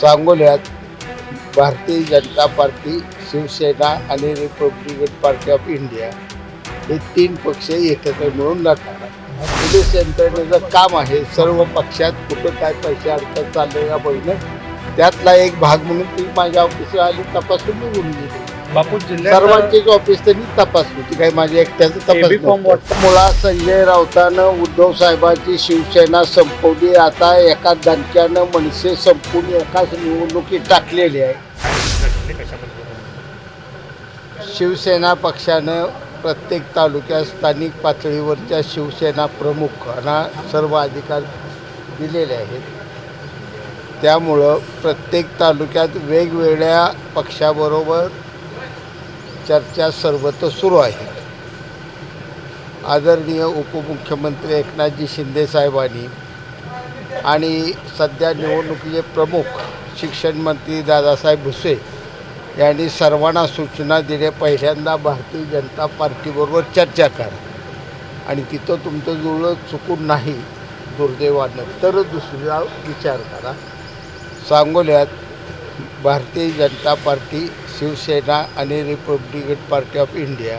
सांगोल्यात Bharatiya Janata party, Shiv Sena आणि Republican party of India हे 3 पक्ष एकत्र मिळून लढणार आहेत. पोलीस यंत्रणेचं काम आहे सर्व पक्षात कुठं काय पैसे अडचण चालले का बघणं. त्यातला एक भाग म्हणून ती माझ्या ऑफिसला आली, तपासून निघून गेली. बापू जिल्ह्यात सर्वांचीच ऑफिस त्यांनी तपासली, ती काही माझ्या एकट्याचं तपास. मुळात संजय राऊतानं उद्धव साहेबांची शिवसेना संपवली. आता एका दणक्यानं मनसे संपून एकाच निवडणुकीत टाकलेली आहे. शिवसेना पक्षानं प्रत्येक तालुक्यात स्थानिक पातळीवरच्या शिवसेना प्रमुखांना सर्व अधिकार दिलेले आहेत. त्यामुळं प्रत्येक तालुक्यात वेगवेगळ्या पक्षाबरोबर चर्चा सर्वत्र सुरू आहे. आदरणीय उपमुख्यमंत्री एकनाथजी शिंदे साहेबांनी आणि सध्या निवडणुकीचे प्रमुख शिक्षण मंत्री दादासाहेब भुसे यांनी सर्वांना सूचना दिल्या, पहिल्यांदा भारतीय जनता पार्टीबरोबर चर्चा करा आणि तिथं तुमचं जुळलं चुकून नाही दुर्दैवानं तर दुसरा विचार करा. सांगोल्यात भारतीय जनता पार्टी, शिवसेना आणि रिपब्लिकन पार्टी ऑफ इंडिया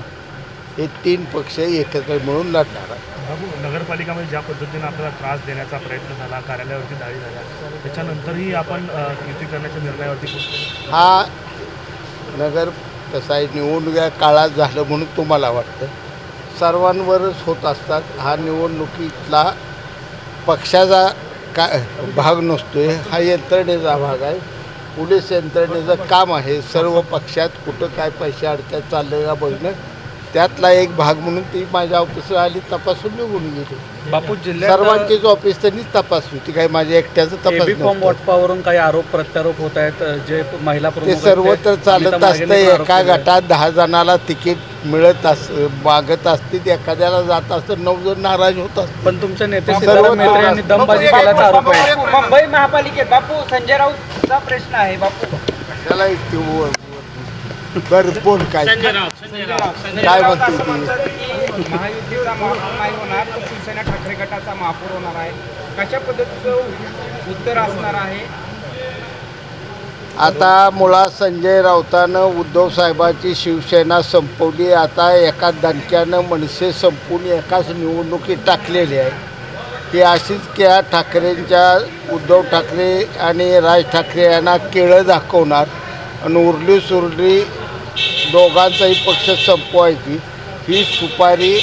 हे 3 पक्ष एकत्र मिळून लढणार आहेत. बाबू, नगरपालिकामध्ये ज्या पद्धतीनं आपल्याला त्रास देण्याचा प्रयत्न झाला, कार्यालयावरती दाळी झाल्या, त्याच्यानंतरही आपण युती करण्याच्या निर्णयावरती पोहोचलो. हा नगर कसं आहे, निवडणुका काळात झालं म्हणून तुम्हाला वाटतं, सर्वांवरच होत असतात. हा निवडणुकीतला पक्षाचा भाग नसतोय, हा यंत्रणेचा भाग आहे. पोलीस यंत्रणेचं काम आहे सर्व पक्षात कुठं काय पैसे अडचण चालले का बघणं. त्यातला एक भाग म्हणून ती माझ्या ऑफिसला आली, तपासून निघून गेली. बापू, जिल्ह्यात सर्वांचीच ऑफिस त्यांनीच तपासली, ती काही माझ्या एकट्याचं तपास. वाटपावरून काही आरोप प्रत्यारोप होत आहेत. जे महिला ते सर्व तर चालत असतं. एका गटात 10 जणाला तिकीट मिळत मागत असतील, एखाद्याला जात असतं 9 जण नाराज होत असतात. पण तुमच्या नेते सिद्धाराम मेत्रे यांनी दमबाजी केल्याचा आरोप आहे. मुंबई महापालिकेत बापू संजय राऊतचा प्रश्न आहे. बापू त्याला बरं बोल काय काय म्हणतो ती? महायुतीचा महापौर नाही होणार, तर शिवसेना ठाकरे गटाचा महापौर होणार आहे. कशा पद्धतीचं उत्तर असणार आहे? आता मुळात संजय राऊतानं उद्धव साहेबांची शिवसेना संपवली. आता एका दणक्यानं मनसे संपून एकाच निवडणुकीत टाकलेली आहे. ही अशीच त्या ठाकरेंच्या, उद्धव ठाकरे आणि राज ठाकरे यांना केळं दाखवणार आणि उरली सुरली दोघांचाही पक्ष संपवायची ही सुपारी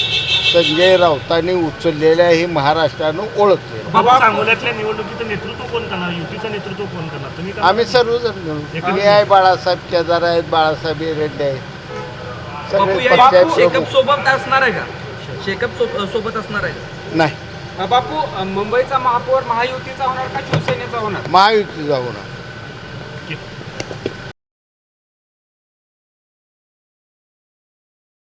संजय राऊतांनी उचललेल्या ही महाराष्ट्रानं ओळखले. सांगोल्यातल्या निवडणुकीचं नेतृत्व कोण करणार, युतीचं नेतृत्व कोण करणार? तुम्ही आम्ही सर्वजण मिळून. मी आहे, बाळासाहेब केदार आहेत, बाळासाहेब एरंडे आहेत, सगळे पक्ष शेकअप सोबत असणार आहे का? शेकअप सोबत असणार आहे नाही. बापू, मुंबईचा महापौर महायुतीचा होणार का शिवसेनेचा होणार? महायुती जाऊ ना.